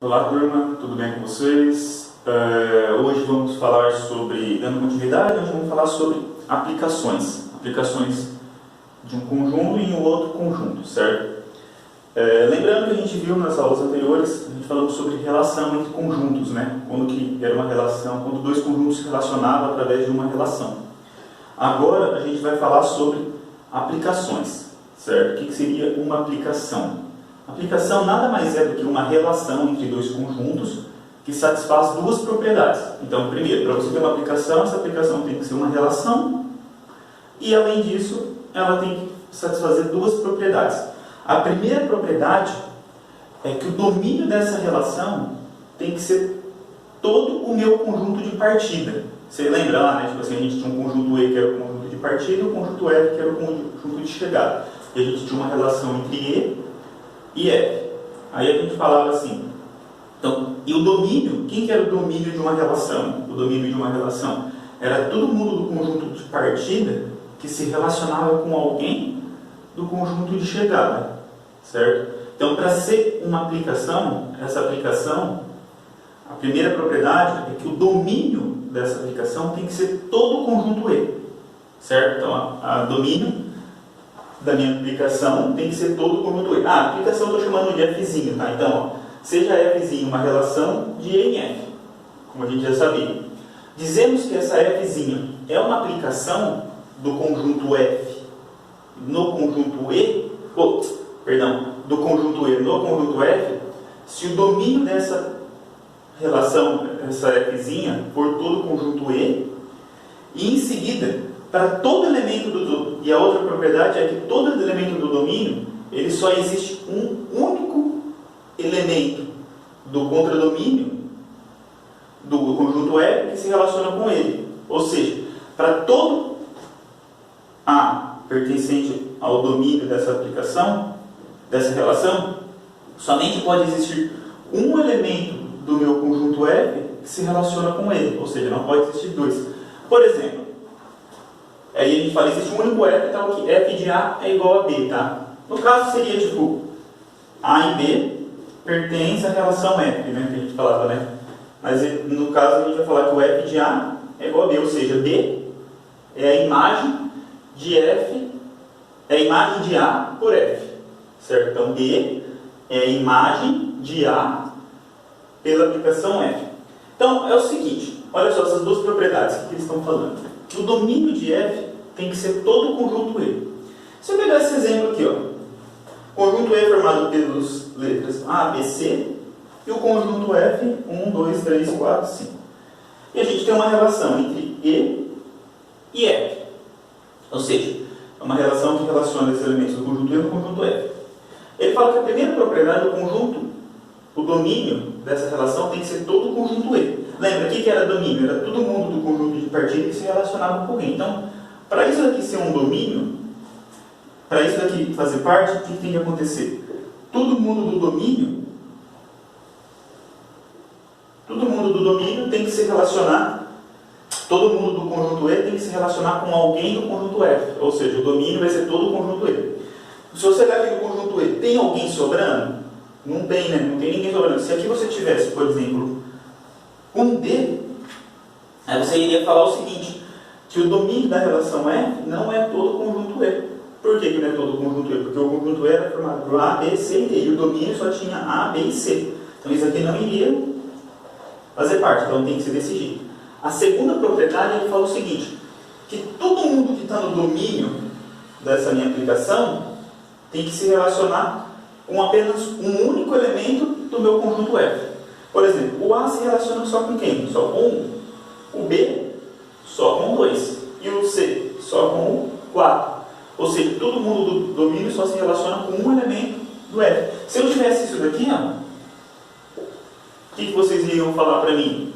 Olá turma, tudo bem com vocês? Hoje vamos falar sobre, dando continuidade, hoje vamos falar sobre aplicações de um conjunto em um outro conjunto, certo? Lembrando que a gente viu nas aulas anteriores, a gente falou sobre relação entre conjuntos, né? Quando que era uma relação, quando dois conjuntos se relacionavam através de uma relação. Agora a gente vai falar sobre aplicações, certo? O que seria uma aplicação? Aplicação nada mais é do que uma relação entre dois conjuntos que satisfaz duas propriedades. Então, primeiro, para você ter uma aplicação, essa aplicação tem que ser uma relação e, além disso, ela tem que satisfazer duas propriedades. A primeira propriedade é que o domínio dessa relação tem que ser todo o meu conjunto de partida. Você lembra lá, né? Tipo assim, a gente tinha um conjunto E que era o conjunto de partida e o conjunto F que era o conjunto de chegada. E a gente tinha uma relação entre E e F. Aí a gente falava assim, então, e o domínio, quem que era o domínio de uma relação? O domínio de uma relação era todo mundo do conjunto de partida que se relacionava com alguém do conjunto de chegada, certo? Então, para ser uma aplicação, essa aplicação, a primeira propriedade é que o domínio dessa aplicação tem que ser todo o conjunto E, certo? Então, a domínio da minha aplicação tem que ser todo o conjunto E. A aplicação eu estou chamando de Fzinho, tá? Então, ó, seja Fzinho uma relação de E em F, como a gente já sabia. Dizemos que essa Fzinho é uma aplicação do conjunto F no conjunto E, do conjunto E no conjunto F, se o domínio dessa relação, essa Fzinha, for todo o conjunto E, e em seguida, para todo elemento e a outra propriedade é que todo elemento do domínio, ele só existe um único elemento do contradomínio do conjunto F que se relaciona com ele. Ou seja, para todo A pertencente ao domínio dessa aplicação, dessa relação, somente pode existir um elemento do meu conjunto F que se relaciona com ele. Ou seja, não pode existir dois. Por exemplo, aí a gente fala, existe um único F, então que F de A é igual a B, tá? No caso seria tipo, A e B pertencem à relação F, né? Que a gente falava, né? Mas no caso a gente vai falar que o F de A é igual a B, ou seja, B é a imagem de F, é a imagem de A por F, certo? Então B é a imagem de A pela aplicação F. Então é o seguinte, olha só essas duas propriedades que eles estão falando. O domínio de F tem que ser todo o conjunto E. Se eu pegar esse exemplo aqui, ó, conjunto E é formado pelas letras A, B, C e o conjunto F, 1, 2, 3, 4, 5. E a gente tem uma relação entre E e F. Ou seja, é uma relação que relaciona esses elementos do conjunto E no conjunto F. Ele fala que a primeira propriedade do conjunto, o domínio dessa relação tem que ser todo o conjunto E. Lembra, o que era domínio? Era todo mundo do conjunto de partida que se relacionava com alguém. Então, para isso daqui ser um domínio, para isso daqui fazer parte, o que tem que acontecer? Todo mundo do domínio tem que se relacionar, todo mundo do conjunto E tem que se relacionar com alguém do conjunto F. Ou seja, o domínio vai ser todo o conjunto E. Se você olhar aqui no conjunto E, tem alguém sobrando? Não tem, né? Não tem ninguém sobrando. Se aqui você tivesse, por exemplo, um D, aí você iria falar o seguinte, que o domínio da relação F não é todo o conjunto E. Por que não é todo o conjunto E? Porque o conjunto E era formado por A, B, C e D, e o domínio só tinha A, B e C. Então isso aqui não iria fazer parte, então tem que ser desse jeito. A segunda propriedade, ele fala o seguinte, que todo mundo que está no domínio dessa minha aplicação tem que se relacionar com apenas um único elemento do meu conjunto F. Por exemplo, o A se relaciona só com quem? Só com 1. O B, só com 2. E o C, só com o 4. Ou seja, todo mundo do domínio só se relaciona com um elemento do F. Se eu tivesse isso daqui, ó, o que vocês iriam falar para mim?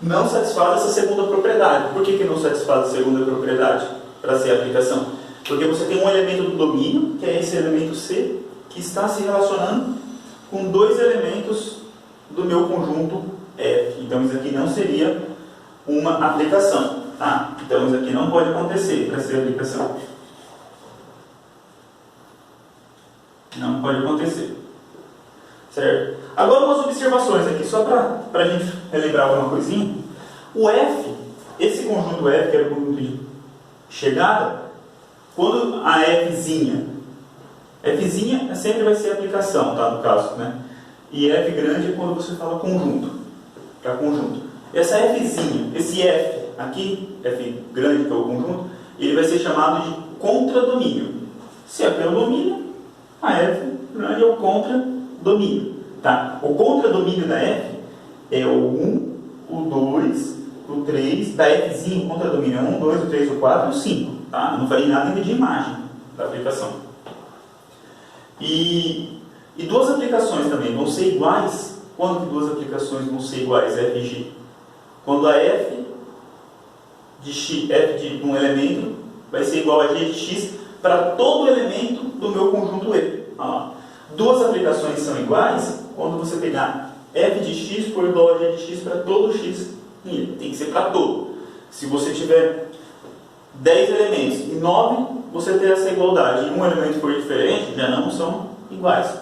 Não satisfaz essa segunda propriedade. Por que não satisfaz a segunda propriedade para ser a aplicação? Porque você tem um elemento do domínio, que é esse elemento C, que está se relacionando com dois elementos do meu conjunto F. Então isso aqui não seria uma aplicação, tá? Então isso aqui não pode acontecer para ser aplicação. Não pode acontecer, certo? Agora umas observações aqui, só para a gente relembrar alguma coisinha. O F, esse conjunto F, que era o conjunto de chegada, quando a Fzinha sempre vai ser aplicação, tá, no caso, né? E F grande é quando você fala conjunto, para conjunto. Essa Fzinha, esse F aqui, F grande, que é o conjunto, ele vai ser chamado de contradomínio. Se é pelo domínio, a F grande é o contradomínio. Tá? O contradomínio da F é o 1, o 2, o 3, da Fzinha, o contradomínio é 1, 2, o 3, o 4 e o 5. Tá? Eu não falei nada ainda de imagem da aplicação. E duas aplicações também vão ser iguais. Quando que duas aplicações vão ser iguais? F e G. Quando a F de um elemento vai ser igual a G de X para todo elemento do meu conjunto E. Duas aplicações são iguais quando você pegar F de X for igual a G de X para todo X em E. Tem que ser para todo. Se você tiver 10 elementos e 9, você ter essa igualdade e um elemento for diferente, já não são iguais.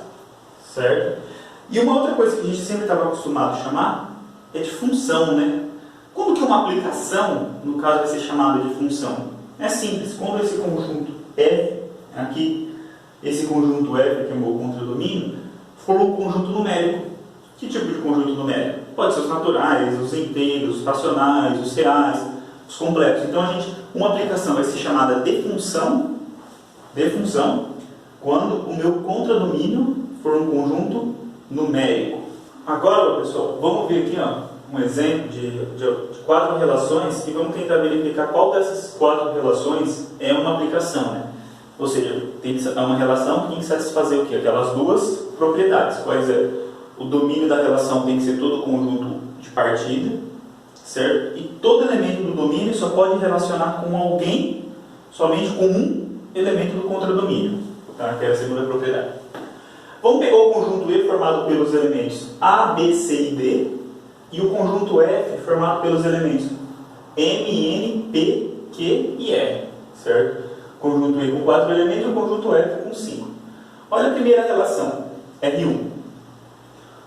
Certo? E uma outra coisa que a gente sempre estava acostumado a chamar é de função, né? Como que uma aplicação, no caso, vai ser chamada de função? É simples. Quando esse conjunto F, aqui, esse conjunto F, que é o meu contradomínio, for um conjunto numérico. Que tipo de conjunto numérico? Pode ser os naturais, os inteiros, os racionais, os reais, os complexos. Então, uma aplicação vai ser chamada de função, quando o meu contradomínio for um conjunto numérico. Agora, pessoal, vamos ver aqui um exemplo de 4 relações e vamos tentar verificar qual dessas 4 relações é uma aplicação, né? Ou seja, é uma relação que tem que satisfazer o quê? Aquelas duas propriedades. Quais é? O domínio da relação tem que ser todo o conjunto de partida, certo? E todo elemento do domínio só pode relacionar com alguém, somente com um elemento do contradomínio, tá? Que é a segunda propriedade. Vamos pegar o conjunto E formado pelos elementos A, B, C e D e o conjunto F formado pelos elementos M, N, P, Q e R, certo? Conjunto E com 4 elementos e o conjunto F com 5. Olha a primeira relação, R1.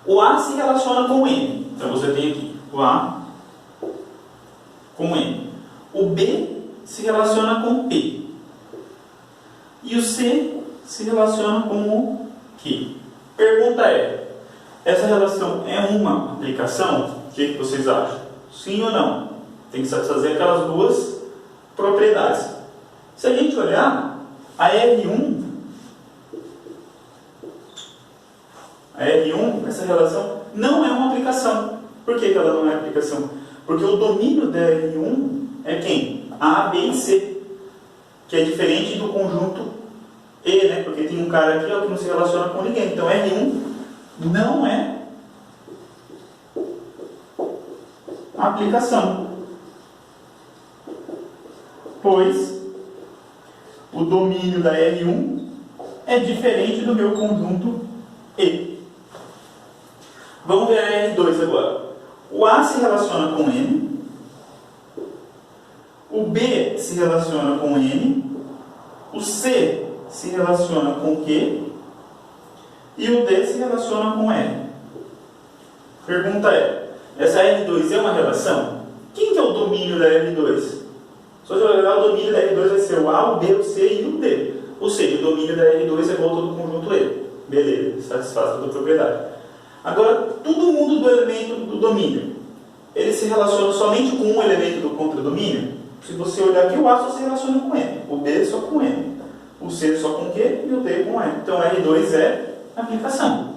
O A se relaciona com o N. Então você tem aqui o A com o N. O B se relaciona com o P. E o C se relaciona com o Q. Pergunta é, essa relação é uma aplicação? O que vocês acham? Sim ou não? Tem que satisfazer aquelas duas propriedades. Se a gente olhar, a R1, essa relação não é uma aplicação. Por que ela não é aplicação? Porque o domínio da R1 é quem? A, B e C, que é diferente do conjunto E, né? Porque tem um cara aqui que não se relaciona com ninguém. Então R1 não é aplicação, pois o domínio da R1 é diferente do meu conjunto E. Vamos ver a R2 agora. O A se relaciona com N, o B se relaciona com N, o C se relaciona com Q e o D se relaciona com R. Pergunta é, essa R2 é uma relação? Quem que é o domínio da R2? Se você olhar, o domínio da R2 vai ser o A, o B, o C e o D. Ou seja, o domínio da R2 é igual a todo o conjunto E. Beleza, satisfaz toda a propriedade. Agora, todo mundo do elemento do domínio, ele se relaciona somente com um elemento do contradomínio? Se você olhar aqui, o A só se relaciona com N, o B só com N, o C só com Q e o D com N. Então, R2 é aplicação.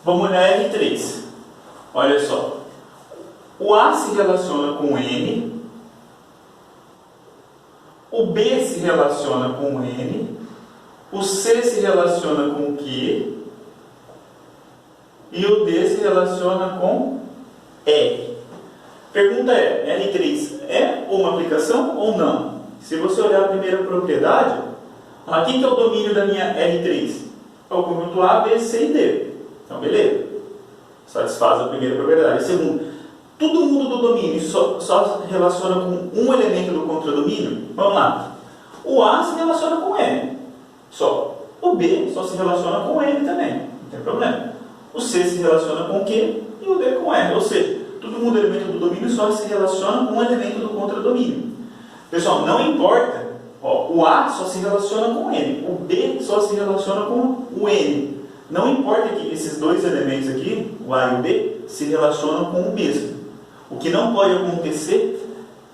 Vamos olhar R3. Olha só. O A se relaciona com N, o B se relaciona com N, o C se relaciona com Q e o D se relaciona com R. Pergunta é, R3 é uma aplicação ou não? Se você olhar a primeira propriedade, quem que é o domínio da minha R3? É o conjunto A, B, C e D. Então, beleza. Satisfaz a primeira propriedade. Segundo, todo mundo do domínio só se relaciona com um elemento do contradomínio? Vamos lá. O A se relaciona com M, só. O B só se relaciona com M também, não tem problema. O C se relaciona com Q e o D com R, ou seja, todo mundo elemento do domínio só se relaciona com um elemento do contradomínio. Pessoal, não importa, ó, o A só se relaciona com M, o B só se relaciona com o N. Não importa que esses dois elementos aqui, o A e o B, se relacionam com o mesmo. O que não pode acontecer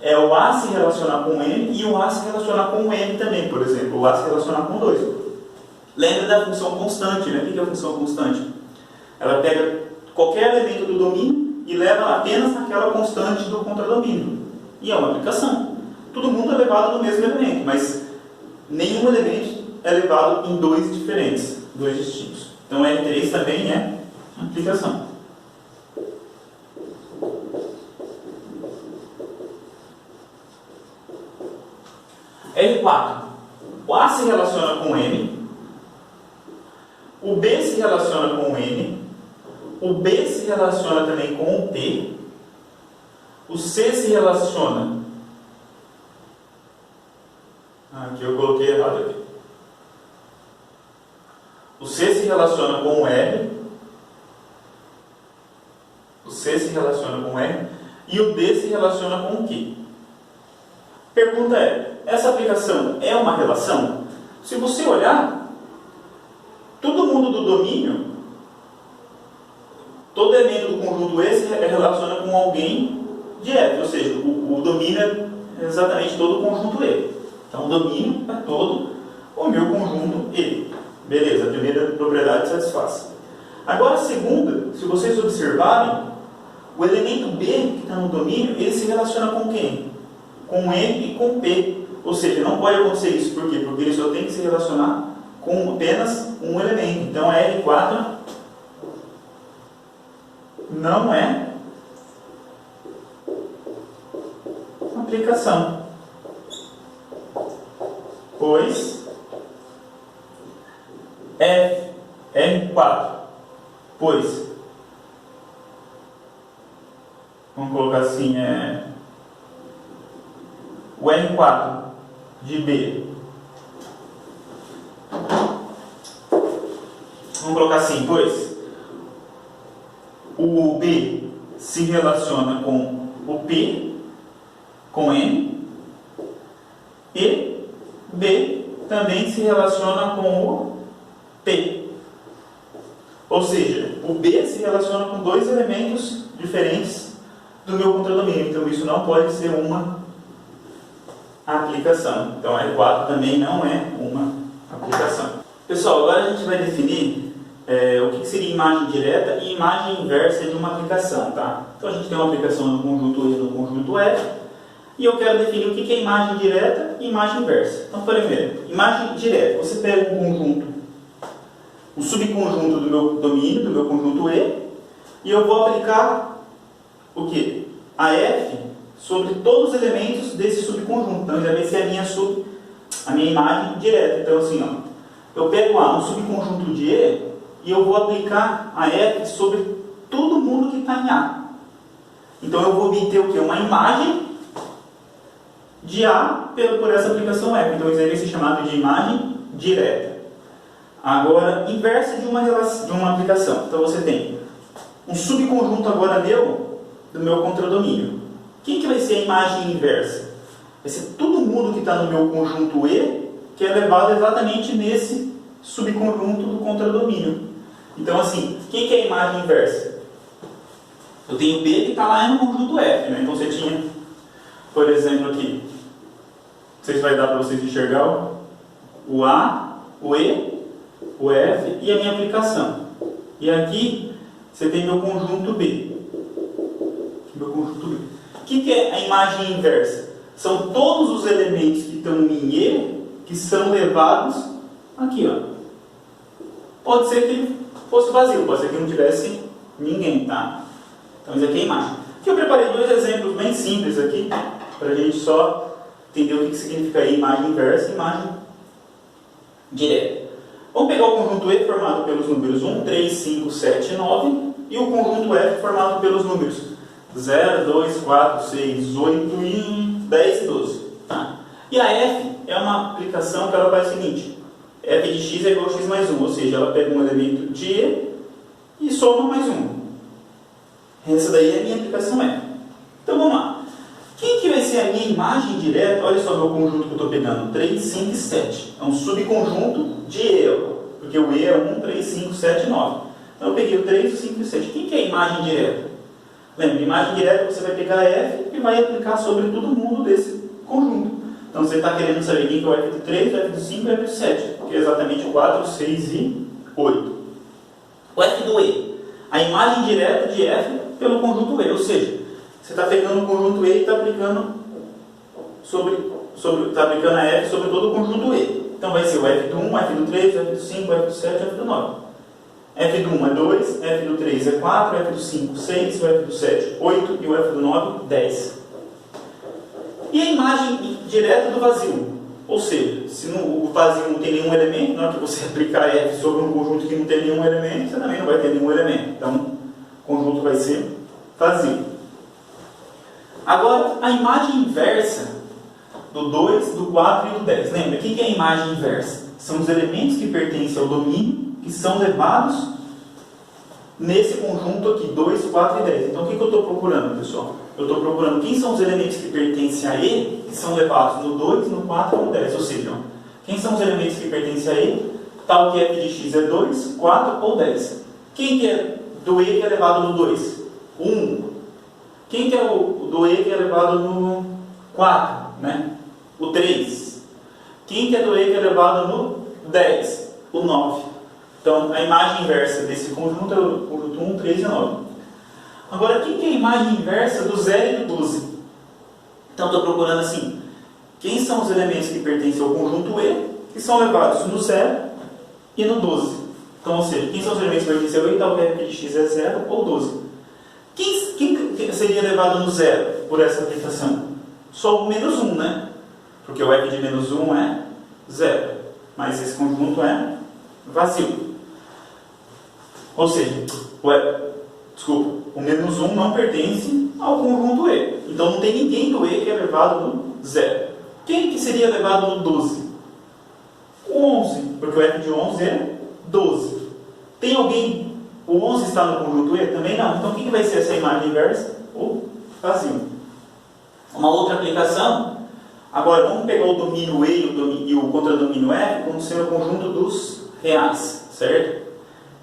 é o A se relacionar com o M e o A se relacionar com o M também, por exemplo, o A se relacionar com 2. Lembra da função constante, né? O que é a função constante? Ela pega qualquer elemento do domínio e leva apenas naquela constante do contradomínio. E é uma aplicação. Todo mundo é levado no mesmo elemento, mas nenhum elemento é levado em dois diferentes, dois distintos. Então R3 também é aplicação. R4. O A se relaciona com o M, o B se relaciona com o N, o B se relaciona também com o P, o C se relaciona... Aqui eu coloquei errado aqui. O C se relaciona com o R, o C se relaciona com o R e o D se relaciona com o Q. Pergunta é, essa aplicação é uma relação? Se você olhar, todo mundo do domínio, todo elemento do conjunto E se relaciona com alguém direto, ou seja, o domínio é exatamente todo o conjunto E. Então o domínio é todo o meu conjunto E. Beleza, a primeira propriedade satisfaz. Agora a segunda, se vocês observarem, o elemento B que está no domínio, ele se relaciona com quem? Com M e com P. Ou seja, não pode acontecer isso. Por quê? Porque ele só tem que se relacionar com apenas um elemento. Então a R4 não é aplicação, pois R4, pois, vamos colocar assim, o R4 de B, vamos colocar assim, pois o B se relaciona com o P, com N, e B também se relaciona com o P. Ou seja, o B se relaciona com dois elementos diferentes do meu contradomínio. Então isso não pode ser uma aplicação. Então R4 também não é uma aplicação. Pessoal, agora a gente vai definir o que seria imagem direta e imagem inversa de uma aplicação. Tá? Então a gente tem uma aplicação no conjunto E e no conjunto F. E eu quero definir o que é imagem direta e imagem inversa. Então, primeiro, imagem direta. Você pega um conjunto, um subconjunto do meu domínio, do meu conjunto E, e eu vou aplicar o quê? A F sobre todos os elementos desse subconjunto. Então, já vai ser a minha imagem direta. Então, assim, ó, eu pego um subconjunto de E e eu vou aplicar a F sobre todo mundo que está em A. Então, eu vou obter o quê? Uma imagem de A por essa aplicação F. Então isso aí vai ser chamado de imagem direta. Agora, inversa de uma aplicação. Então você tem um subconjunto agora do meu contradomínio. Quem que vai ser a imagem inversa? Vai ser todo mundo que está no meu conjunto E, que é levado exatamente nesse subconjunto do contradomínio. Então assim, quem que é a imagem inversa? Eu tenho B que está lá no conjunto F. Né? Então você tinha, por exemplo, aqui, não sei se vai dar para vocês enxergar o A, o E, o F e a minha aplicação. E aqui você tem meu conjunto B. Meu conjunto B. O que é a imagem inversa? São todos os elementos que estão em E que são levados aqui. Ó. Pode ser que ele fosse vazio, pode ser que não tivesse ninguém. Tá? Então isso aqui é a imagem. Aqui eu preparei dois exemplos bem simples aqui, para a gente só entender o que significa aí imagem inversa e imagem direta. Vamos pegar o conjunto E formado pelos números 1, 3, 5, 7 e 9 e o conjunto F formado pelos números 0, 2, 4, 6, 8 e 10 e 12. Tá? E a f é uma aplicação que ela faz o seguinte: f de x é igual a x mais 1, ou seja, ela pega um elemento de e e soma mais 1. Essa daí é a minha aplicação f. Então vamos lá. Quem que vai ser a minha imagem direta? Olha só o meu conjunto que eu estou pegando: 3, 5 e 7. É um subconjunto de e, porque o e é 1, 3, 5, 7 e 9. Então eu peguei o 3, o 5 e o 7. Quem que é a imagem direta? Lembra, imagem direta você vai pegar f e vai aplicar sobre todo mundo desse conjunto. Então você está querendo saber quem que é o f do 3, o f do 5 e o f do 7, que é exatamente o 4, 6 e 8. O f do e, a imagem direta de f pelo conjunto e, ou seja, você está pegando o conjunto e e está aplicando aplicando a f sobre todo o conjunto e. Então vai ser o f do 1, o f do 3, o f do 5, o f do 7 e o f do 9. F do 1 é 2, F do 3 é 4, F do 5 6, o F do 7 8 e o F do 9 10. E a imagem direta do vazio? Ou seja, se o vazio não tem nenhum elemento, na hora que você aplicar F sobre um conjunto que não tem nenhum elemento, você também não vai ter nenhum elemento. Então, o conjunto vai ser vazio. Agora, a imagem inversa do 2, do 4 e do 10. Lembra? O que é a imagem inversa? São os elementos que pertencem ao domínio que são levados nesse conjunto aqui, 2, 4 e 10. Então, o que eu estou procurando, pessoal? Eu estou procurando quem são os elementos que pertencem a E, que são levados no 2, no 4 e no 10. Ou seja, quem são os elementos que pertencem a E, tal que f de x é 2, 4 ou 10. Quem que é do E que é levado no 2? 1. Quem que é o do E que é levado no 4? Né? O 3. Quem que é do E que é levado no 10? O 9. Então, a imagem inversa desse conjunto é o conjunto 1, 3 e 9. Agora, quem que é a imagem inversa do 0 e do 12? Então, estou procurando assim, quem são os elementos que pertencem ao conjunto E, que são levados no 0 e no 12. Então, ou seja, quem são os elementos que pertencem ao E, tal que f de x é 0 ou 12. Quem seria levado no 0 por essa aplicação? Só o menos 1, né? Porque o f de menos 1 é 0. Mas esse conjunto é vazio. Ou seja, o menos 1 não pertence ao conjunto E. Então não tem ninguém do E que é levado no 0. Quem que seria levado no 12? O 11, porque o f de 11 é 12. Tem alguém, o 11 está no conjunto E? Também não. Então o que vai ser essa imagem inversa? O vazio. Uma outra aplicação, agora vamos pegar o domínio E e o contradomínio F como sendo o conjunto dos reais, certo?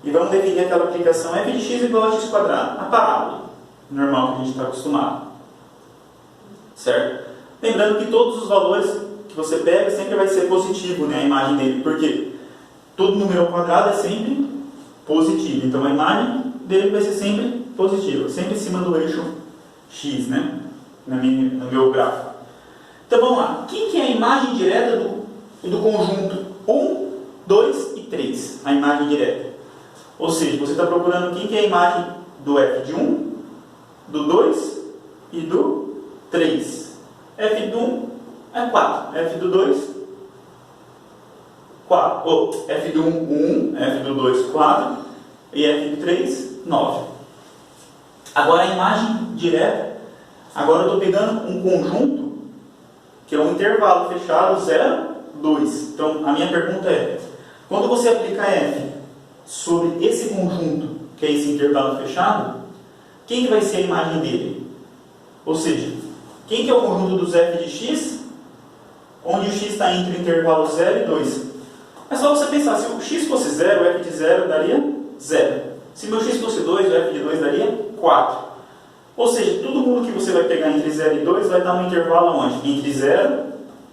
E vamos definir aquela aplicação f de x igual a x quadrado, a parábola normal que a gente está acostumado, certo? Lembrando que todos os valores que você pega sempre vai ser positivo, né, a imagem dele, porque todo número ao quadrado é sempre positivo, então a imagem dele vai ser sempre positiva, sempre em cima do eixo x, né, no meu gráfico. Então vamos lá, quem que é a imagem direta do conjunto 1, 2 e 3? A imagem direta. Ou seja, você está procurando quem que é a imagem do f de 1, do 2 e do 3. F do 1 é 4, F do 2, 4. F do 1, 1, F do 2, 4 e F do 3, 9. Agora a imagem direta, agora eu estou pegando um conjunto que é um intervalo fechado 0, 2. Então a minha pergunta é, quando você aplica F sobre esse conjunto, que é esse intervalo fechado, quem que vai ser a imagem dele? Ou seja, quem que é o conjunto dos f de x, onde o x está entre o intervalo 0 e 2? É só você pensar, se o x fosse 0, o f de 0 daria 0. Se meu x fosse 2, o f de 2 daria 4. Ou seja, todo mundo que você vai pegar entre 0 e 2 vai dar um intervalo onde? Entre 0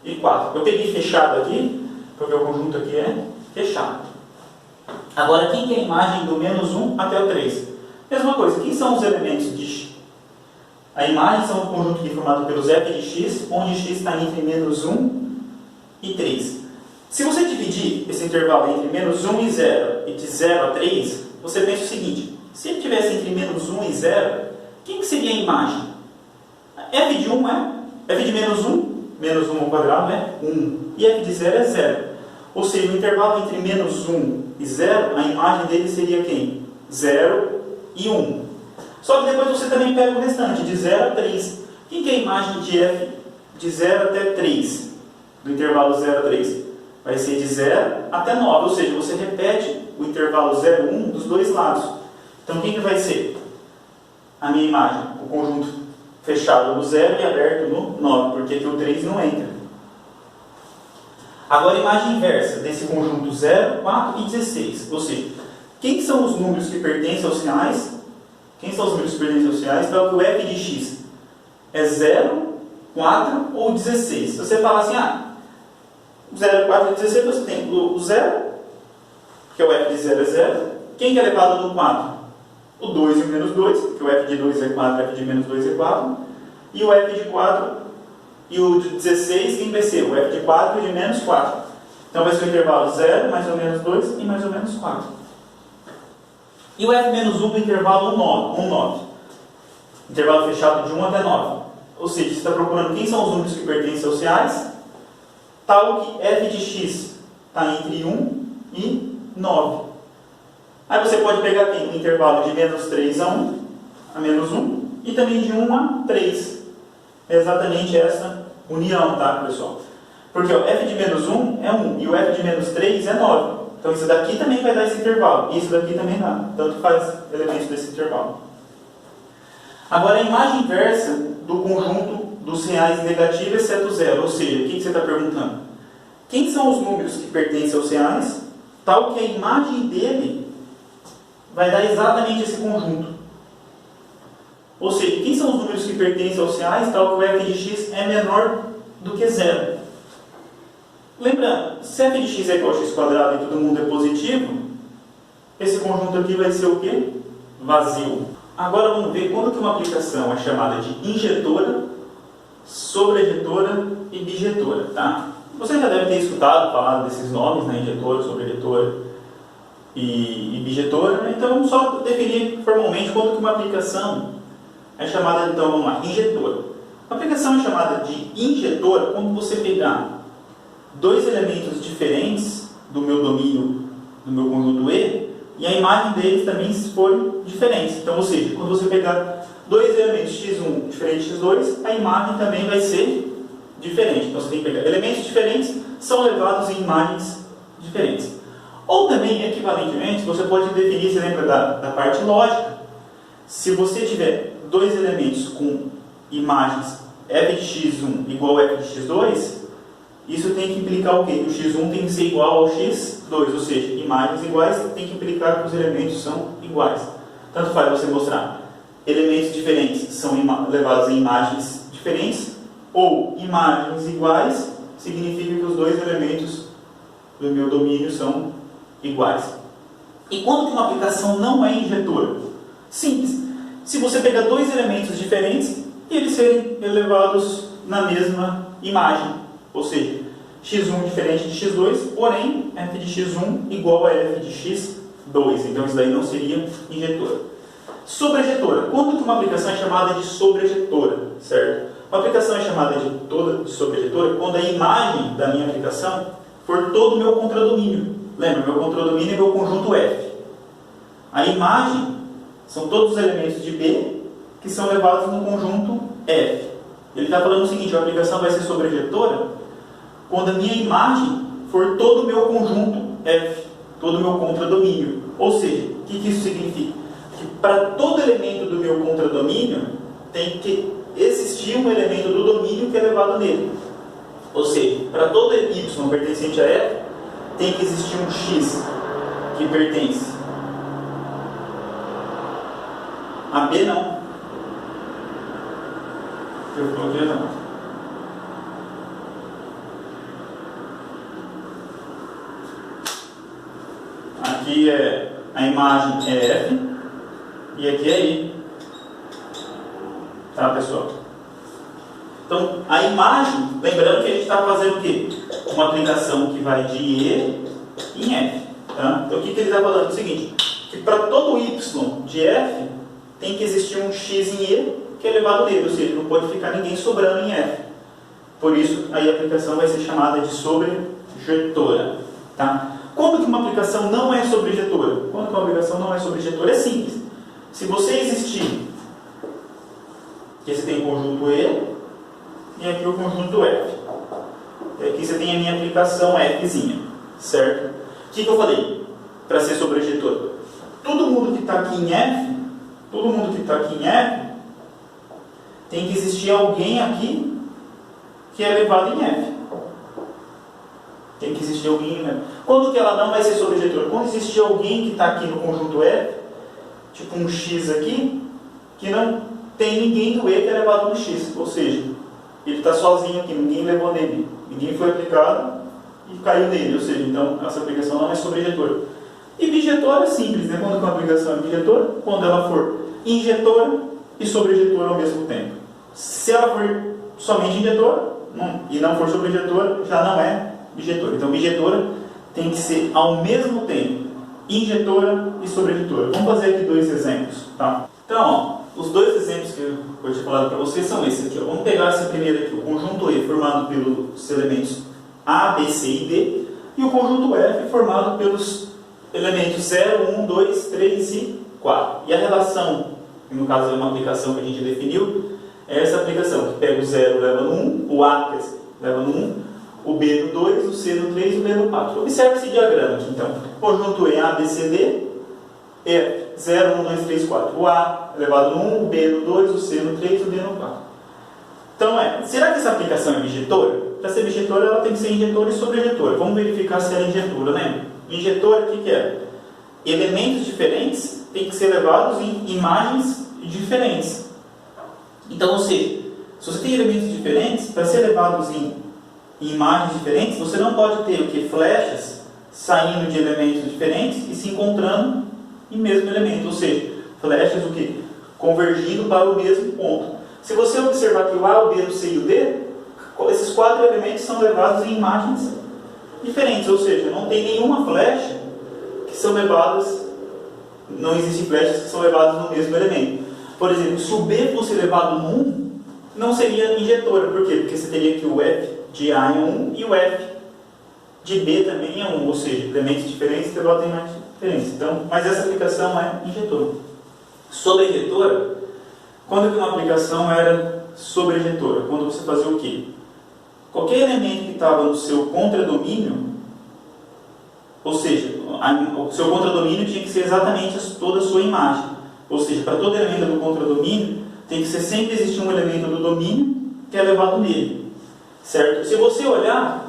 e 4. Eu peguei fechado aqui, porque o conjunto aqui é fechado. Agora, quem que é a imagem do menos 1 até o 3? Mesma coisa, quem são os elementos de x? A imagem são o conjunto aqui formado pelos f de x, onde x está entre menos 1 e 3. Se você dividir esse intervalo entre menos 1 e 0 e de 0 a 3, você pensa o seguinte, se ele tivesse entre menos 1 e 0, quem que seria a imagem? F de 1 é f de menos 1 ao quadrado é 1, e f de 0 é 0. Ou seja, no intervalo entre menos 1 e 0, a imagem dele seria quem? 0 e 1. Só que depois você também pega o restante, de 0 a 3. O que é a imagem de f de 0 até 3? Do intervalo 0 a 3? Vai ser de 0 até 9, ou seja, você repete o intervalo 0, 1 dos dois lados. Então, o que vai ser a minha imagem? O conjunto fechado no 0 e aberto no 9, porque aqui o 3 não entra. Agora, a imagem inversa desse conjunto 0, 4 e 16. Ou seja, quem são os números que pertencem aos reais? Quem são os números que pertencem aos reais? Então, o f de x é 0, 4 ou 16. Se você falar assim, 0, 4 e 16, você tem o 0, que é o f de 0 é 0. Quem que é elevado no 4? O 2 e o menos 2, porque o f de 2 é 4, o f de menos 2 é 4. E o f de 4 e o de 16, quem vai ser? O f de 4 e o de menos 4. Então vai ser o intervalo 0, mais ou menos 2 e mais ou menos 4. E o f menos 1 do intervalo 9. Intervalo fechado de 1 até 9. Ou seja, você está procurando quem são os números que pertencem aos reais, tal que f de x está entre 1 e 9. Aí você pode pegar aqui o intervalo de menos 3 a 1, a menos 1, e também de 1 a 3. É exatamente essa união, tá, pessoal? Porque o f de menos 1 é 1, e o f de menos 3 é 9. Então isso daqui também vai dar esse intervalo, e isso daqui também dá. Tanto faz elementos desse intervalo. Agora, a imagem inversa do conjunto dos reais negativos exceto 0. Ou seja, o que você está perguntando? Quem são os números que pertencem aos reais, tal que a imagem dele vai dar exatamente esse conjunto. Ou seja, quem são os números que pertencem aos reais, tal que o f de x é menor do que 0. Lembrando, se f de x é igual a x² e todo mundo é positivo, esse conjunto aqui vai ser o quê? Vazio. Agora vamos ver quando que uma aplicação é chamada de injetora, sobrejetora e bijetora, tá? Você já deve ter escutado falar desses nomes, né? Injetora, sobrejetora e bijetora, né? Então vamos só definir formalmente quando que uma aplicação é chamada, então vamos lá, injetora. A aplicação é chamada de injetora quando você pegar dois elementos diferentes do meu domínio, do meu conjunto E, e a imagem deles também forem diferentes. Então, ou seja, quando você pegar dois elementos x1 diferente de x2, a imagem também vai ser diferente. Então, você tem que pegar elementos diferentes, são levados em imagens diferentes. Ou também, equivalentemente, você pode definir, você lembra da parte lógica, se você tiver dois elementos com imagens f de x1 igual a f de x2, isso tem que implicar o quê? Que o x1 tem que ser igual ao x2, ou seja, imagens iguais tem que implicar que os elementos são iguais. Tanto faz você mostrar elementos diferentes são levados em imagens diferentes, ou imagens iguais significa que os dois elementos do meu domínio são iguais. E quando que uma aplicação não é injetora? Simples. Se você pegar dois elementos diferentes e eles serem elevados na mesma imagem. Ou seja, x1 diferente de x2, porém f de x1 igual a f de x2. Então isso daí não seria injetora. Sobrejetora. Quando que uma aplicação é chamada de sobrejetora? Certo? Uma aplicação é chamada de sobrejetora quando a imagem da minha aplicação for todo o meu contradomínio. Lembra, meu contradomínio é meu conjunto F. A imagem são todos os elementos de B que são levados no conjunto F. Ele está falando o seguinte, a aplicação vai ser sobrejetora quando a minha imagem for todo o meu conjunto F, todo o meu contradomínio. Ou seja, o que isso significa? Que para todo elemento do meu contradomínio tem que existir um elemento do domínio que é levado nele. Ou seja, para todo y pertencente a F, tem que existir um x que pertence a B, não. Eu coloquei não. Aqui a imagem é F e aqui é I. Tá, pessoal? Então, a imagem, lembrando que a gente está fazendo o quê? Uma aplicação que vai de E em F. Tá? Então, o que ele está falando? É o seguinte, que para todo y de F, tem que existir um x em E que é elevado nele, ou seja, não pode ficar ninguém sobrando em F. Por isso, aí a aplicação vai ser chamada de sobrejetora. Tá? Quando que uma aplicação não é sobrejetora? Quando que uma aplicação não é sobrejetora? É simples. Se você existir Aqui você tem o conjunto E e aqui o conjunto F. E aqui você tem a minha aplicação Fzinha, certo? O que eu falei para ser sobrejetor? Todo mundo que está aqui em F, tem que existir alguém aqui que é elevado em F. Tem que existir alguém, né? Quando que ela não vai ser sobrejetora? Quando existir alguém que está aqui no conjunto F, tipo um X aqui, que não tem ninguém do E que é elevado no X. Ou seja, ele está sozinho aqui, ninguém levou nele. Ninguém foi aplicado e caiu nele. Ou seja, então essa aplicação não é sobrejetora. E bijetora é simples, né? Quando uma aplicação é bijetora? Quando ela for injetora e sobrejetora ao mesmo tempo. Se ela for somente injetora e não for sobrejetora, já não é bijetora. Então, bijetora tem que ser ao mesmo tempo injetora e sobrejetora. Vamos fazer aqui dois exemplos, tá? Então, ó, os dois exemplos que eu tinha falado para vocês são esses aqui. Ó. Vamos pegar esse primeiro aqui, o conjunto E formado pelos elementos A, B, C e D, e o conjunto F formado pelos elementos 0, 1, 2, 3 e 4. E a relação, que no caso é uma aplicação que a gente definiu, é essa aplicação que pega o 0 leva no 1, o A leva no 1, o B no 2, o C no 3 e o B no 4. Observe esse diagrama aqui, então. Conjunto E, A, B, C, D, é 0, 1, 2, 3, 4. O A elevado no 1, o B no 2, o C no 3 e o D no 4. Então, será que essa aplicação é bijetora? Para ser bijetora, ela tem que ser injetora e sobrejetora. Vamos verificar se ela é injetora, lembra? Injetora, o que é? Elementos diferentes têm que ser levados em imagens diferentes. Então, ou seja, se você tem elementos diferentes, para ser levados em imagens diferentes, você não pode ter o que? Flechas saindo de elementos diferentes e se encontrando em mesmo elemento. Ou seja, flechas o que? Convergindo para o mesmo ponto. Se você observar que o A, o B, o C e o D, esses quatro elementos são levados em imagens diferentes. Ou seja, não tem nenhuma flecha que são levadas, não existem flechas que são levadas no mesmo elemento. Por exemplo, se o B fosse levado no 1, não seria injetora. Por quê? Porque você teria que o F de A é 1 e o F de B também é 1. Ou seja, elementos diferentes levados em imagens diferentes. Então, mas essa aplicação é injetora. Sobrejetora, quando que uma aplicação era sobrejetora? Quando você fazia o quê? Qualquer elemento que estava no seu contradomínio, ou seja, o seu contradomínio tinha que ser exatamente toda a sua imagem. Ou seja, para todo elemento do contradomínio, tem que sempre existir um elemento do domínio que é levado nele. Certo? Se você olhar,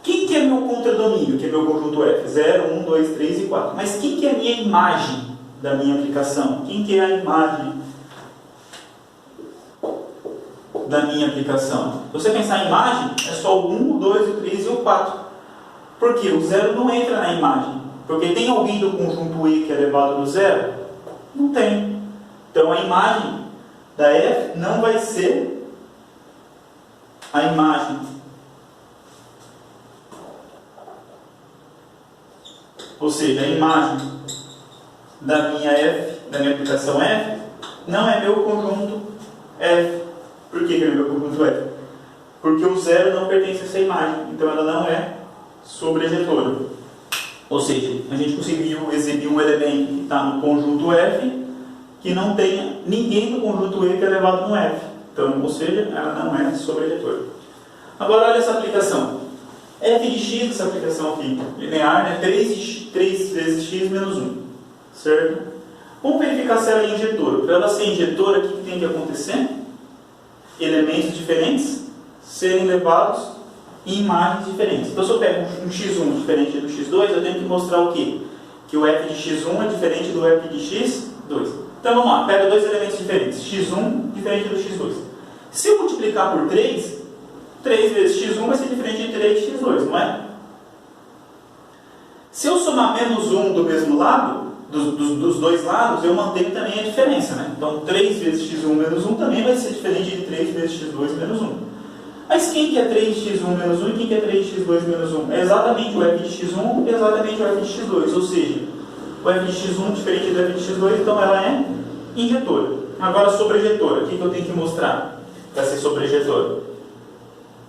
quem que é meu contradomínio, que é meu conjunto F? 0, 1, 2, 3 e 4. Mas quem que é a minha imagem da minha aplicação? Quem que é a imagem da minha aplicação? Se você pensar em imagem, é só o 1, o 2, o 3 e o 4. Por quê? O 0 não entra na imagem. Porque tem alguém do conjunto E que é elevado no 0? Não tem. Então a imagem da F não vai ser a imagem ou seja, a imagem da minha F, da minha aplicação F, não é meu conjunto F. Por que é meu conjunto F? Porque o 0 não pertence a essa imagem, então ela não é sobrejetora. Ou seja, a gente conseguiu exibir um elemento que está no conjunto F que não tenha ninguém do conjunto E que é elevado no F. Então, ou seja, ela não é sobrejetora. Agora, olha essa aplicação. F de x, essa aplicação aqui, linear, né? 3 vezes x menos 1. Certo? Vamos verificar se ela é injetora. Para ela ser injetora, o que tem que acontecer? Elementos diferentes serem levados em imagens diferentes. Então, se eu pego um x1 diferente do x2, eu tenho que mostrar o quê? Que o f de x1 é diferente do f de x2. Então, vamos lá. Pega dois elementos diferentes. x1 diferente do x2. Se eu multiplicar por 3, 3 vezes x1 vai ser diferente de 3x2, não é? Se eu somar menos 1 do mesmo lado, dos dois lados, eu mantenho também a diferença, né? Então, 3 vezes x1 menos 1 também vai ser diferente de 3 vezes x2 menos 1. Mas quem que é 3x1 menos 1 e quem que é 3x2 menos 1? É exatamente o f de x1 e exatamente o f de x2. Ou seja, o f de x1 diferente do f de x2, então ela é injetora. Agora, sobrejetora. O que eu tenho que mostrar para ser sobrejetora?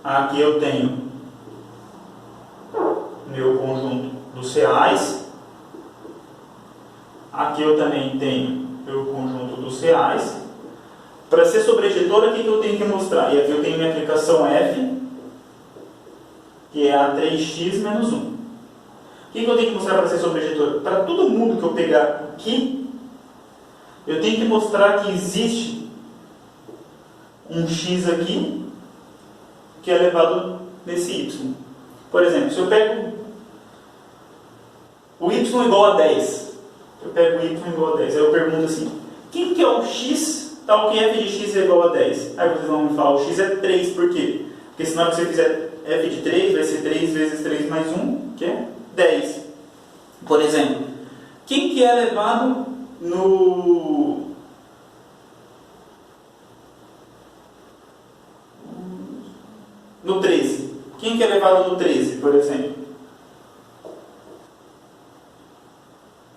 Aqui eu tenho meu conjunto dos reais. Aqui eu também tenho meu conjunto dos reais. Para ser sobrejetora, o que eu tenho que mostrar? E aqui eu tenho minha aplicação f, que é a 3x menos 1. O que eu tenho que mostrar para ser sobrejetora? Para todo mundo que eu pegar aqui, eu tenho que mostrar que existe um x aqui, que é elevado nesse y. Por exemplo, se eu pego o y igual a 10, eu pego o y igual a 10, aí eu pergunto assim, quem que é o x tal que f de x é igual a 10? Aí vocês vão me falar, o x é 3, por quê? Porque se na hora que você fizer f de 3, vai ser 3 vezes 3 mais 1, que é 10. Por exemplo, quem que é elevado no 13? Quem que é elevado no 13, por exemplo?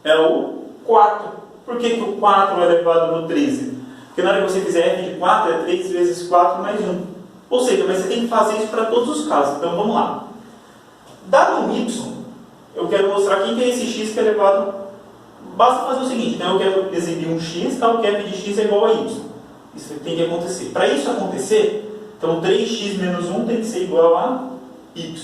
É o 4. Por que o 4 é elevado no 13? Porque na hora que você fizer f de 4, é 3 vezes 4 mais 1. Ou seja, mas você tem que fazer isso para todos os casos. Então vamos lá. Dado um y, eu quero mostrar quem que é esse x que é elevado. Basta fazer o seguinte, então eu quero exibir um x, tal que f de x é igual a y. Isso tem que acontecer. Para isso acontecer, então 3x menos 1 tem que ser igual a y.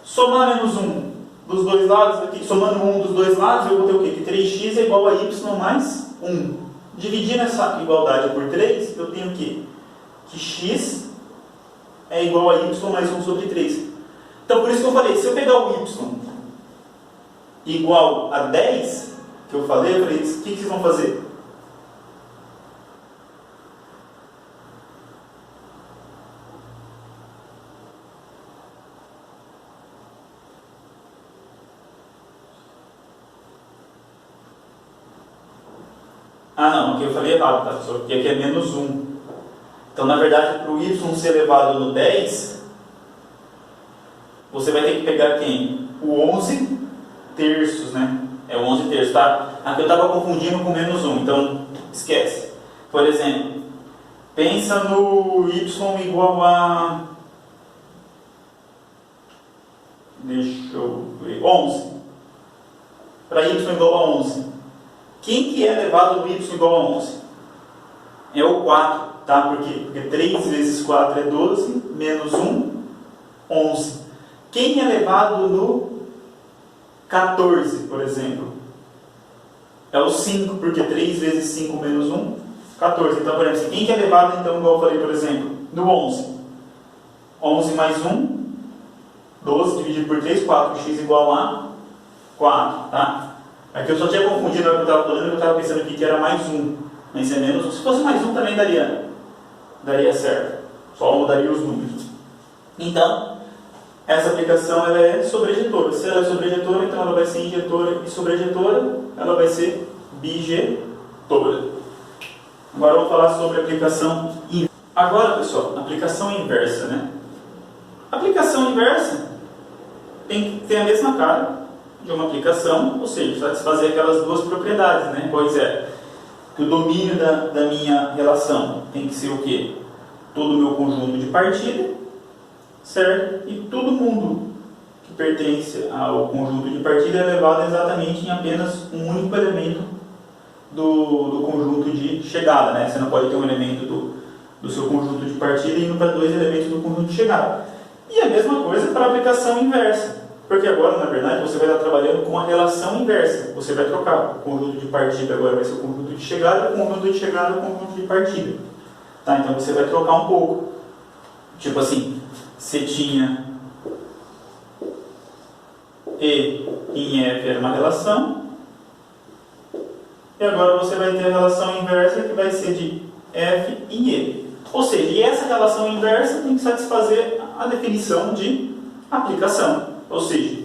Somar menos 1 dos dois lados, aqui, somando 1 dos dois lados, eu vou ter o quê? Que 3x é igual a y mais 1. Dividindo essa igualdade por 3, eu tenho o quê? Que x é igual a y mais 1 sobre 3. Então, por isso que eu falei, se eu pegar o y igual a 10, que eu falei, o que vocês vão fazer? Ah, não, aqui eu falei errado, tá? Só que aqui é menos 1. Então, na verdade, para o y ser elevado no 10, você vai ter que pegar quem? O 11 terços, né? É o 11 terços, tá? Aqui eu estava confundindo com menos 1, então esquece. Por exemplo, pensa no y igual a... Deixa eu ver... 11. Para y igual a 11. Quem que é elevado no y igual a 11? É o 4, tá? Por quê? Porque 3 vezes 4 é 12, menos 1, 11. Quem é elevado no 14, por exemplo? É o 5, porque 3 vezes 5 menos 1, 14. Então, por exemplo, quem que é elevado, então, igual eu falei, por exemplo, no 11? 11 mais 1, 12 dividido por 3, 4. X igual a 4, tá? Aqui eu só tinha confundido na hora que eu estava falando, eu estava pensando aqui que era mais 1. Mas é menos 1. Se fosse mais 1 também daria certo. Só mudaria os números. Então, essa aplicação ela é sobrejetora. Se ela é sobrejetora, então ela vai ser injetora, e sobrejetora, ela vai ser bijetora. Agora vamos falar sobre a aplicação inversa. Agora, pessoal, aplicação inversa, né? Aplicação inversa tem que ter a mesma cara de uma aplicação, ou seja, satisfazer aquelas duas propriedades, né? Pois é, que o domínio da minha relação tem que ser o quê? Todo o meu conjunto de partida, certo? E todo mundo que pertence ao conjunto de partida é levado exatamente em apenas um único elemento do conjunto de chegada, né? Você não pode ter um elemento do seu conjunto de partida indo para dois elementos do conjunto de chegada. E a mesma coisa para a aplicação inversa. Porque agora, na verdade, você vai estar trabalhando com a relação inversa. Você vai trocar. O conjunto de partida agora vai ser o conjunto de chegada, o conjunto de chegada é o conjunto de partida. Tá? Então você vai trocar um pouco. Tipo assim, você tinha E em F era uma relação. E agora você vai ter a relação inversa que vai ser de F em E. Ou seja, e essa relação inversa tem que satisfazer a definição de aplicação. Ou seja,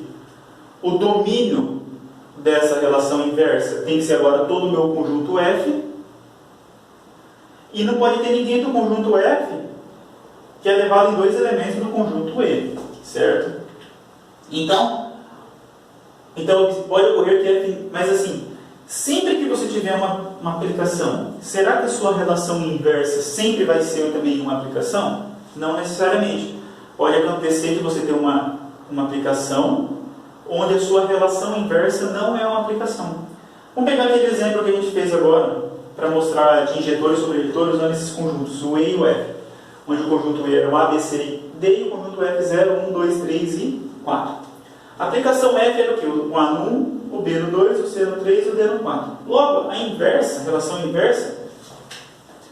o domínio dessa relação inversa tem que ser agora todo o meu conjunto F. E não pode ter ninguém do conjunto F que é levado em dois elementos do conjunto E. Certo? Então pode ocorrer que F... Mas assim, sempre que você tiver uma aplicação, será que a sua relação inversa sempre vai ser também uma aplicação? Não necessariamente. Pode acontecer de você ter uma aplicação onde a sua relação inversa não é uma aplicação. Vamos pegar aquele exemplo que a gente fez agora, para mostrar de injetores sobre eletores usando esses conjuntos, o E e o F. Onde o conjunto E era o A, B, C e D, e o conjunto F 0, 1, 2, 3 e 4. A aplicação F era o quê? O A no 1, o B no 2, o C no 3 e o D no 4. Logo, a inversa, a relação inversa,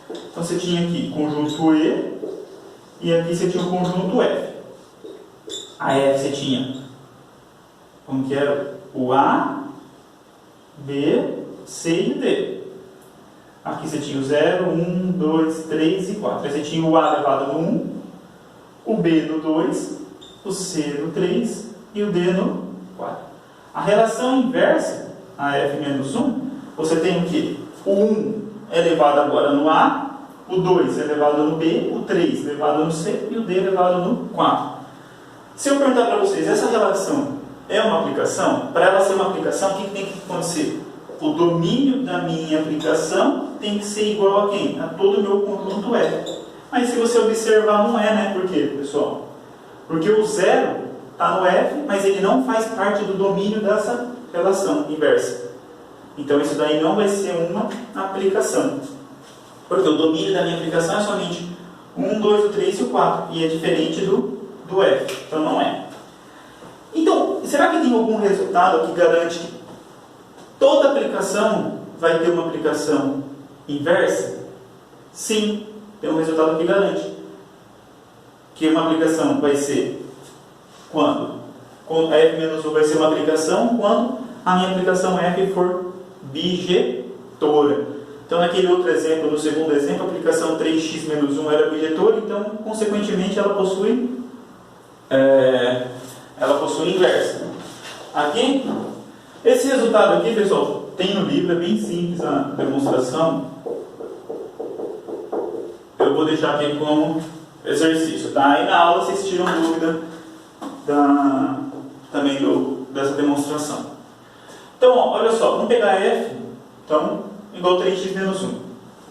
então você tinha aqui conjunto E, e aqui você tinha o conjunto F. A F você tinha, como que era? O A, B, C e D. Aqui você tinha o 0, 1, 2, 3 e 4. Aí você tinha o A elevado no 1, o B no 2, o C no 3 e o D no 4. A relação inversa, a F menos 1, você tem o quê? O 1 é elevado agora no A, o 2 é elevado no B, o 3 é elevado no C e o D é elevado no 4. Se eu perguntar para vocês, essa relação é uma aplicação? Para ela ser uma aplicação, o que tem que acontecer? O domínio da minha aplicação tem que ser igual a quem? A todo o meu conjunto F. Mas se você observar, não é, né? Por quê, pessoal? Porque o 0 está no F, mas ele não faz parte do domínio dessa relação inversa. Então isso daí não vai ser uma aplicação. Porque o domínio da minha aplicação é somente 1, 2, 3 e o 4. E é diferente do F. Então não é. Então, será que tem algum resultado que garante que toda aplicação vai ter uma aplicação inversa? Sim, tem um resultado que garante. Que uma aplicação vai ser quando? A F menos 1 vai ser uma aplicação quando a minha aplicação F for bijetora. Então, naquele outro exemplo, no segundo exemplo, a aplicação 3x menos 1 era bijetora, então, consequentemente, ela possui inversa. Aqui, esse resultado aqui, pessoal, tem no livro, é bem simples a demonstração. Eu vou deixar aqui como exercício, tá? E na aula vocês tiram dúvida também dessa demonstração. Então, ó, olha só, vamos pegar F, então, igual 3x menos 1.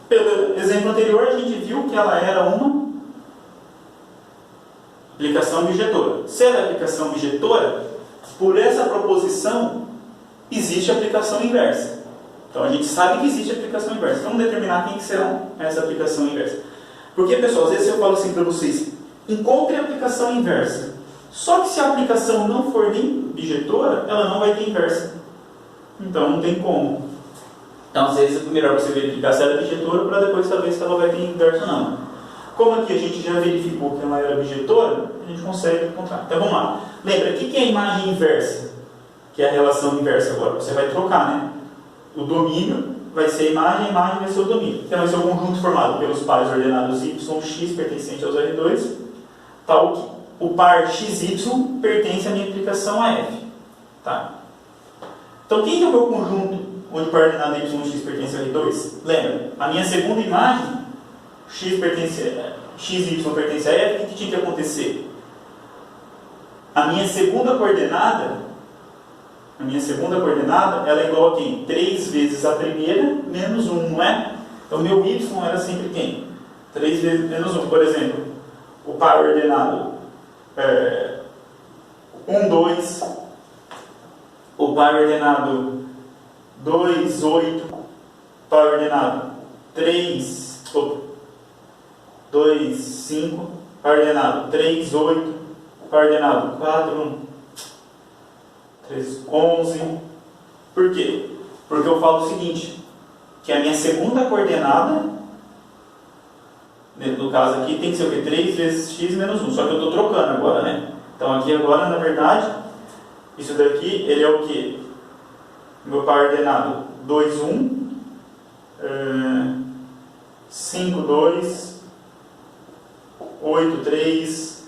Pelo exemplo anterior, a gente viu que ela era uma aplicação bijetora. Se ela é aplicação bijetora, por essa proposição, existe aplicação inversa. Então, a gente sabe que existe aplicação inversa. Vamos determinar quem que será essa aplicação inversa. Porque, pessoal, às vezes eu falo assim para vocês, encontre a aplicação inversa. Só que se a aplicação não for nem bijetora, ela não vai ter inversa. Então, não tem como. Então, às vezes é melhor você verificar se ela é bijetora para depois saber se ela vai ter inverso ou não. Como aqui a gente já verificou que ela era bijetora, a gente consegue encontrar. Então, vamos lá. Lembra, o que é a imagem inversa? Que é a relação inversa agora. Você vai trocar, né? O domínio vai ser a imagem vai ser o domínio. Então, vai ser o conjunto formado pelos pares ordenados y, x pertencente aos R2, tal que o par xy pertence à minha aplicação a f. Tá? Então, quem é o meu conjunto onde o par ordenado y, x pertence ao R2? Lembra, a minha segunda imagem, xy pertence a f, o que tinha que acontecer? A minha segunda coordenada, ela é igual a quem? 3 vezes a primeira menos 1, não é? Então, meu y era sempre quem? 3 vezes menos 1. Por exemplo, o par ordenado 1, 2, o par ordenado 2, 8, par ordenado 2, 5, par ordenado 3, 8, par ordenado 4, 1. 3, 11. Por quê? Porque eu falo o seguinte, que a minha segunda coordenada, no caso aqui, tem que ser o quê? 3 vezes x menos 1. Só que eu estou trocando agora, né? Então aqui agora, na verdade, isso daqui, ele é o quê? Meu par ordenado 2, 1, 5, 2, 8, 3,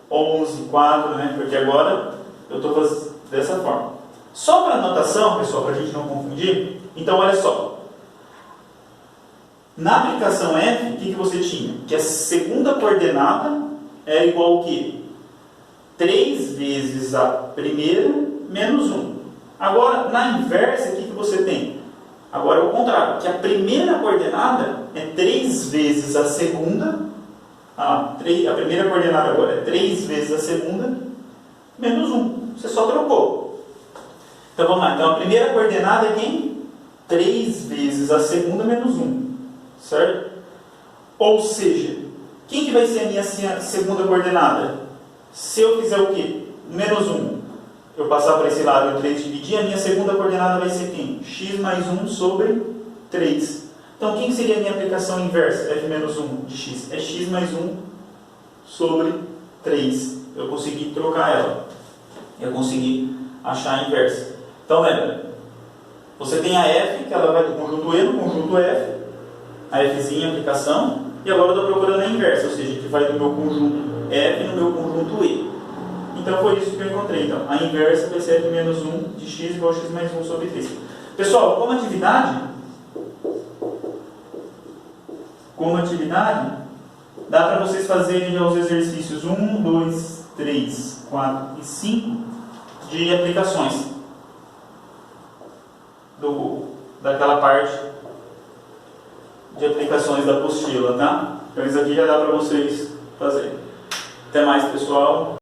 11, 4, né? Porque agora eu estou fazendo dessa forma. Só para anotação, pessoal, para a gente não confundir. Então, olha só. Na aplicação F, o que você tinha? Que a segunda coordenada era igual ao quê? 3 vezes a primeira menos 1. Agora, na inversa, o que você tem? Agora é o contrário. Que a primeira coordenada é 3 vezes a segunda. A primeira coordenada agora é 3 vezes a segunda menos 1. Você só trocou. Então vamos lá. Então a primeira coordenada é quem? 3 vezes a segunda menos 1, certo? Ou seja, quem que vai ser a minha segunda coordenada? Se eu fizer o quê? Menos 1, eu passar para esse lado e o 3 dividir, a minha segunda coordenada vai ser quem? X mais 1 sobre 3. Então, quem seria a minha aplicação inversa, f menos 1 de x? É x mais 1 sobre 3. Eu consegui trocar ela. Eu consegui achar a inversa. Então, lembra, você tem a f, que ela vai do conjunto E no conjunto F, a fzinha, aplicação, e agora eu estou procurando a inversa, ou seja, que vai do meu conjunto F no meu conjunto E. Então, foi isso que eu encontrei. Então, a inversa vai ser f menos 1 de x igual a x mais 1 sobre 3. Pessoal, como atividade, dá para vocês fazerem já os exercícios 1, 2, 3, 4 e 5 de aplicações daquela parte de aplicações da apostila, tá? Então isso aqui já dá para vocês fazerem. Até mais, pessoal.